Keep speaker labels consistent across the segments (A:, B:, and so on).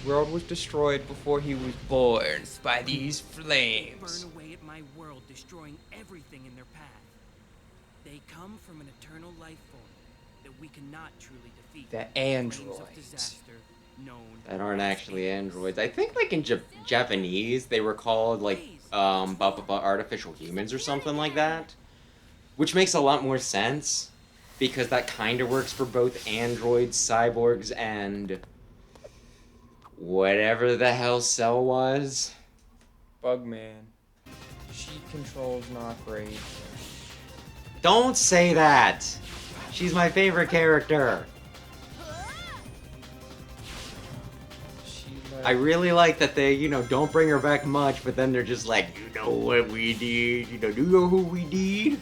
A: world was destroyed before he was born by these
B: Burn
A: flames.
B: away at my world, destroying everything in their path. They come from an eternal life form that we cannot truly defeat.
A: The
B: Flames of
A: androids.
B: disaster, known
C: That aren't
B: as
C: actually
B: angels.
C: androids. I think like in Japanese they were called like artificial humans or something like that, which makes a lot more sense because that kind of works for both androids, cyborgs, and whatever the hell Cell was.
A: Bugman. She controls not great.
C: Don't say that. She's my favorite character. I really like that they, don't bring her back much, but then they're just like, you know what we did? Do you know who we did?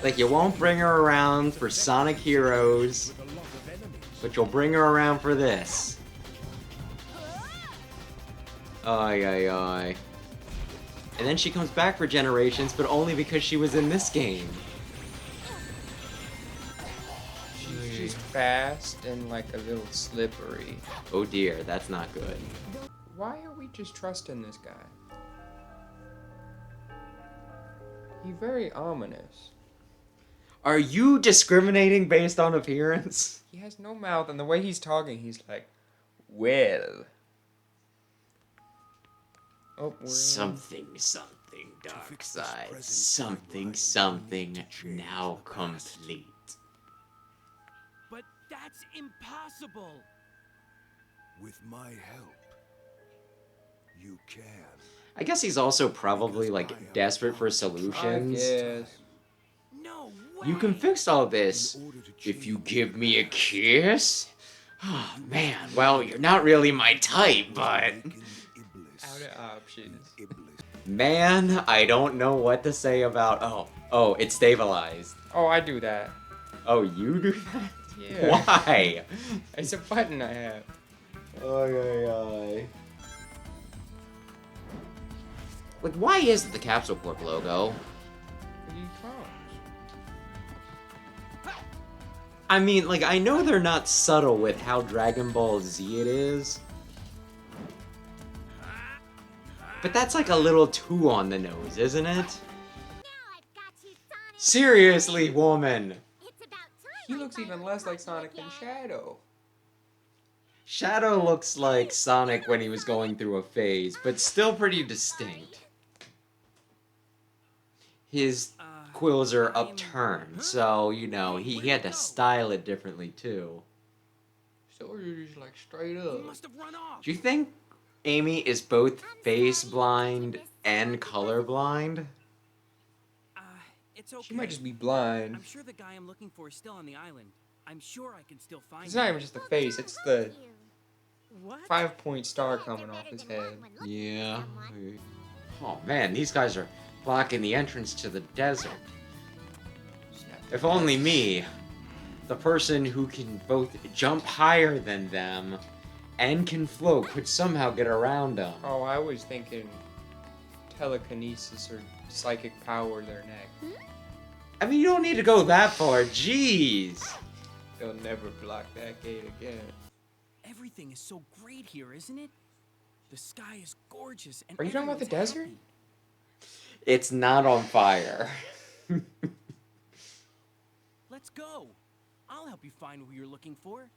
C: Like, you won't bring her around for Sonic Heroes, but you'll bring her around for this. Ay, ay, ay. And then she comes back for Generations, but only because she was in this game.
A: She's just fast and like a little slippery.
C: Oh dear, that's not good.
A: Why are we just trusting this guy? He's very ominous.
C: Are you discriminating based on appearance?
A: He has no mouth, and the way he's talking, he's like, well. Oh, we're
C: Something, dark side. Something, now complete.
B: But that's impossible.
D: With my help, you can.
C: I guess he's also probably, like, desperate for solutions.
A: Yes.
B: No way.
C: You can fix all this if you give me a kiss? Oh, man. Well, you're not really my type, but...
A: Out of options.
C: Man, I don't know what to say about... Oh, it's stabilized.
A: Oh, I do that.
C: Oh, you do that?
A: Yeah.
C: Why?
A: It's a button I have.
C: Ay. Like, why is it the Capsule Corp logo?
A: He comes.
C: I mean, like, I know they're not subtle with how Dragon Ball Z it is. But that's like a little too on the nose, isn't it? Seriously, woman!
A: He looks even less like Sonic than Shadow.
C: Shadow looks like Sonic when he was going through a phase, but still pretty distinct. His quills are upturned, so, he had to style it differently, too.
A: So you're just like straight up.
B: He must have run off.
C: Do you think Amy is both face blind and color blind?
B: It's okay.
A: She might just be blind.
B: I'm sure the guy I'm looking for is still on the island. I'm sure I can still find
A: It's
B: him.
A: not even just the face, it's the
B: What?
A: 5-point star coming off his head.
C: Yeah. Oh man, these guys are blocking the entrance to the desert. If only me, the person who can both jump higher than them and can float, could somehow get around them.
A: Oh, I was thinking telekinesis or psychic power their neck.
C: I mean, you don't need to go that far, jeez!
A: They'll never block that gate again.
B: Everything is so great here, isn't it? The sky is gorgeous and
A: Are you talking about the
B: everyone's
A: desert?
B: happy.
C: It's not on fire.
B: Let's go. I'll help you find who you're looking for.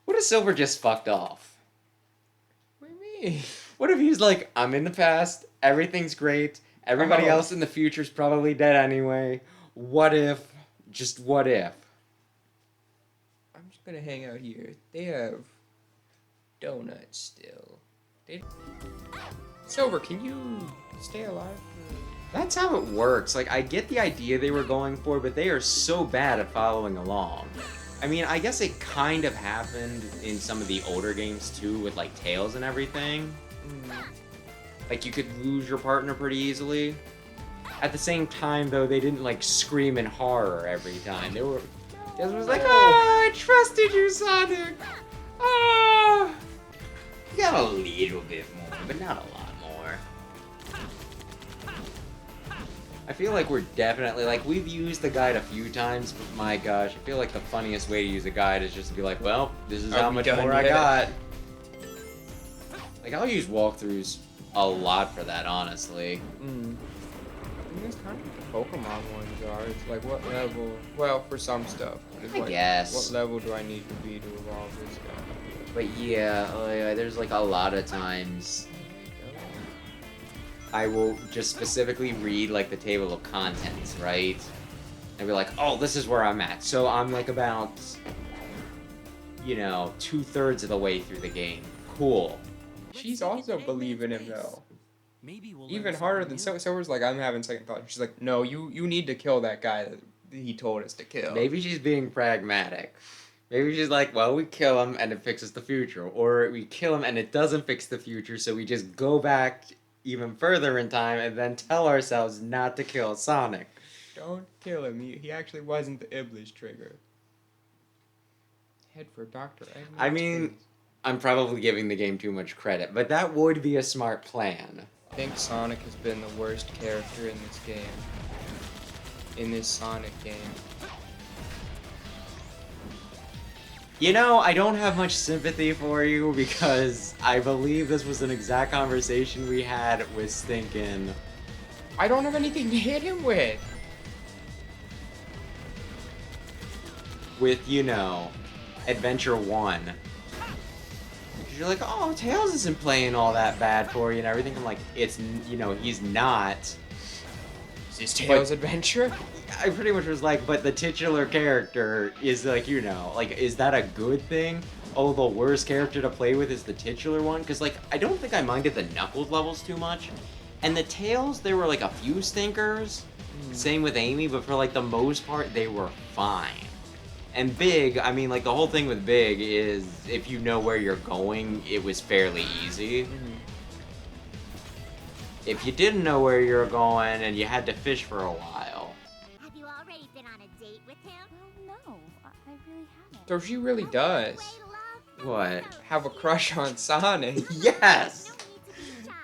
C: What if Silver just fucked off?
A: What do you mean?
C: What if he's like, I'm in the past, everything's great, everybody
A: Oh.
C: else in the future's probably dead anyway. What if, just what if?
A: I'm just gonna hang out here. They have donuts still. Silver, can you stay alive for...
C: That's how it works. Like, I get the idea they were going for, but they are so bad at following along. I mean, I guess it kind of happened in some of the older games too, with like Tails and everything. Like, you could lose your partner pretty easily. At the same time, though, they didn't like scream in horror every time. They were... Tails was like, oh, I trusted you, Sonic! Oh! You got a little bit more, but not a lot more. I feel like we're definitely, like, we've used the guide a few times, but my gosh, I feel like the funniest way to use a guide is just to be like, well, this is
A: Are
C: how
A: we
C: much
A: done
C: more I
A: yet?
C: got. Like, I'll use walkthroughs a lot for that, honestly.
A: I think that's kind of what the Pokemon ones are. It's like, what level? Well, for some stuff. It's
C: I
A: like,
C: guess.
A: What level do I need to be to evolve this guy?
C: But yeah, there's like a lot of times I will just specifically read like the table of contents, right? And be like, oh, this is where I'm at. So I'm like about, you know, 2/3 of the way through the game. Cool.
A: She's also believing him though.
B: Maybe we'll
A: Even
B: learn
A: harder
B: something
A: than
B: new.
A: Silver's like, I'm having second thoughts. She's like, no, you need to kill that guy that he told us to kill.
C: Maybe she's being pragmatic. Maybe she's like, well, we kill him and it fixes the future. Or we kill him and it doesn't fix the future, so we just go back even further in time and then tell ourselves not to kill Sonic.
A: Don't kill him. He actually wasn't the Iblis trigger. Head for Dr. Edmonds.
C: I mean, I'm probably giving the game too much credit, but that would be a smart plan.
A: I think Sonic has been the worst character in this game. In this Sonic game.
C: You know, I don't have much sympathy for you because I believe this was an exact conversation we had with Stinkin'.
A: I don't have anything to hit him with.
C: With, you know, Adventure 1. Because you're like, oh, Tails isn't playing all that bad for you and everything. I'm like, it's, you know, he's not.
A: Is this Tails' adventure?
C: I pretty much was like, but the titular character is like, you know, like, is that a good thing? Oh, the worst character to play with is the titular one? Because, like, I don't think I minded the Knuckles levels too much. And the Tails, there were, like, a few stinkers. Same with Amy, but for, like, the most part, they were fine. And Big, I mean, like, the whole thing with Big is, if you know where you're going, it was fairly easy. If you didn't know where you were going and you had to fish for a while.
E: Have you already been on a date with him?
F: Well, no, I really haven't.
A: So she really does
C: What?
A: have a crush on Sonic.
C: Yes!
E: No need to be shy.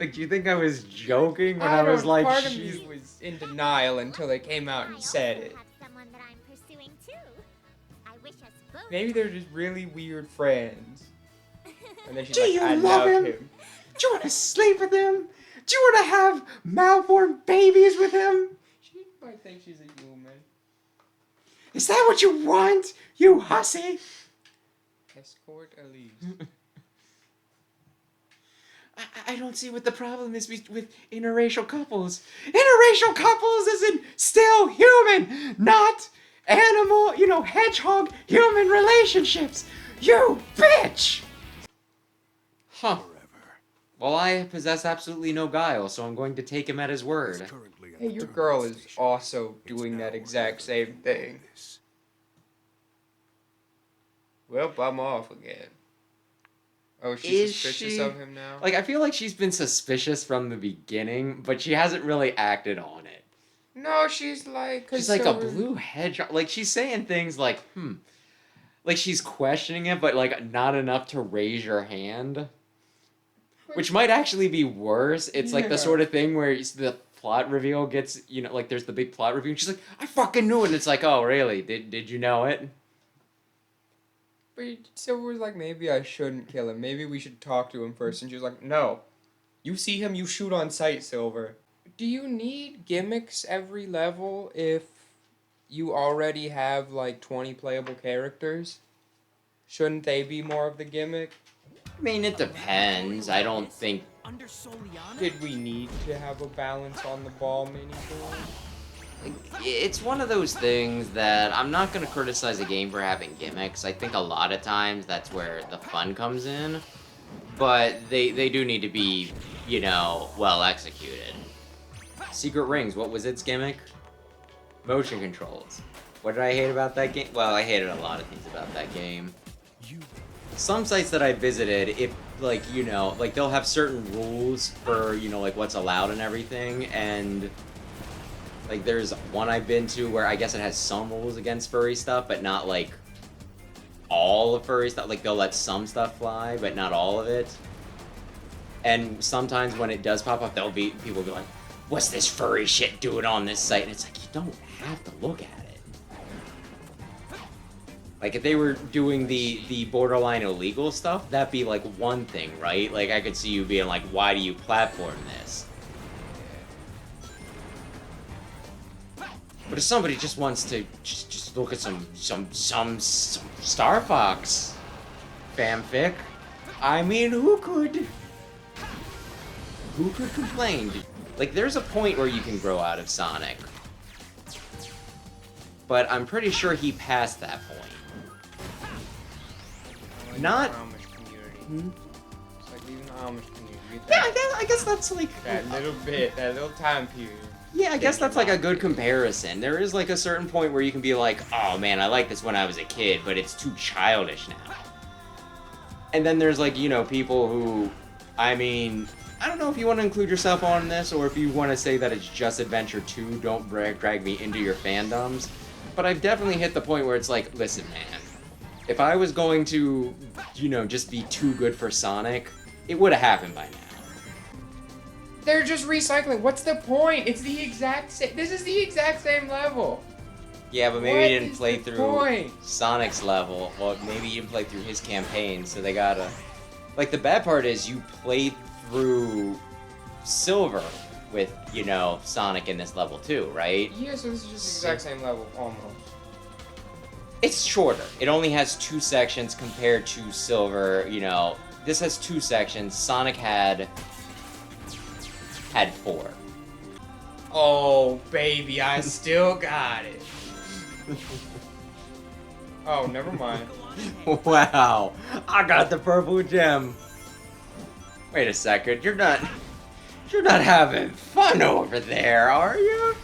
C: Like, do you think I was joking when I was like,
A: part of
C: she's...
A: me was in denial until they came out and said it.
E: I have someone that I'm pursuing too. I wish us both.
A: Maybe they're just really weird friends. And then she's
C: Do
A: like,
C: you
A: I
C: love
A: love
C: him?
A: him.
C: Do you want to sleep with him? Do you want to have malformed babies with him?
A: She might think she's a human.
C: Is that what you want, you hussy?
A: Escort Elise.
C: I don't see what the problem is with interracial couples. Interracial couples isn't still human, not animal, you know, hedgehog human relationships. You bitch! Huh.
D: Forever.
C: Well, I possess absolutely no guile, so I'm going to take him at his word.
D: It's currently at
A: Hey,
D: the
A: your
D: terminal
A: girl is
D: station.
A: also
D: It's
A: doing that
D: now
A: exact same thing.
D: this.
A: Well, I'm off again. Oh, she's
C: Is
A: suspicious
C: she?
A: of him now?
C: Like, I feel like she's been suspicious from the beginning, but she hasn't really acted on it.
A: No, she's like... 'cause
C: She's like a
A: Silver-
C: blue hedgehog. Like, she's saying things like, Like, she's questioning it, but, like, not enough to raise your hand. Which might actually be worse. It's like the
A: Yeah.
C: sort of thing where the plot reveal gets, you know, like, there's the big plot reveal, and she's like, I fucking knew it! And it's like, oh, really? Did you know it?
A: But Silver was like, maybe I shouldn't kill him. Maybe we should talk to him first. And she was like, no. You see him, you shoot on sight, Silver. Do you need gimmicks every level if you already have, like, 20 playable characters? Shouldn't they be more of the gimmick?
C: I mean, it depends. I don't think...
B: Under Soliana?
A: Did we need to have a balance on the ball mini-board?
C: It's one of those things that I'm not going to criticize a game for having gimmicks. I think a lot of times that's where the fun comes in. But they do need to be, you know, well executed. Secret Rings, what was its gimmick? Motion controls. What did I hate about that game? Well, I hated a lot of things about that game. Some sites that I visited, if, like, you know, like, they'll have certain rules for, you know, like, what's allowed and everything, and, like, there's one I've been to where I guess it has some rules against furry stuff, but not, like, all of furry stuff. Like, they'll let some stuff fly, but not all of it. And sometimes when it does pop up, there'll be, people be like, what's this furry shit doing on this site? And it's like, you don't have to look at it. Like, if they were doing the borderline illegal stuff, that'd be, like, one thing, right? Like, I could see you being like, why do you platform this? But if somebody just wants to just look at some Star Fox fanfic, I mean, who could complain? Like, there's a point where you can grow out of Sonic, but I'm pretty sure he passed that point.
A: Like
C: Not-
A: the Amish community. It's like even the Amish community. Get
C: Yeah,
A: that,
C: I guess that's like
A: that little bit, that little time period.
C: Yeah, I guess
A: Think
C: that's like a
A: about
C: good
A: it.
C: comparison. There is like a certain point where you can be like, oh man, I like this when I was a kid, but it's too childish now. And then there's like, you know, people who, I mean, I don't know if you want to include yourself on this or if you want to say that it's just Adventure 2, don't drag me into your fandoms. But I've definitely hit the point where it's like, listen man, if I was going to, you know, just be too good for Sonic, it would have happened by now.
A: They're just recycling. What's the point? It's the exact same. This is the exact same level.
C: Yeah, but maybe
A: What
C: you didn't
A: is
C: play
A: the
C: through
A: point?
C: Sonic's level. Well, maybe you didn't play through his campaign, so they gotta... Like, the bad part is you played through Silver with, you know, Sonic in this level too, right?
A: Yeah, so this is just the exact same level, almost.
C: It's shorter. It only has 2 sections compared to Silver, you know. This has 2 sections. Sonic had 4.
A: Oh, baby, I still got it. Oh, never mind.
C: Wow, I got the purple gem. Wait a second, you're not having fun over there, are you?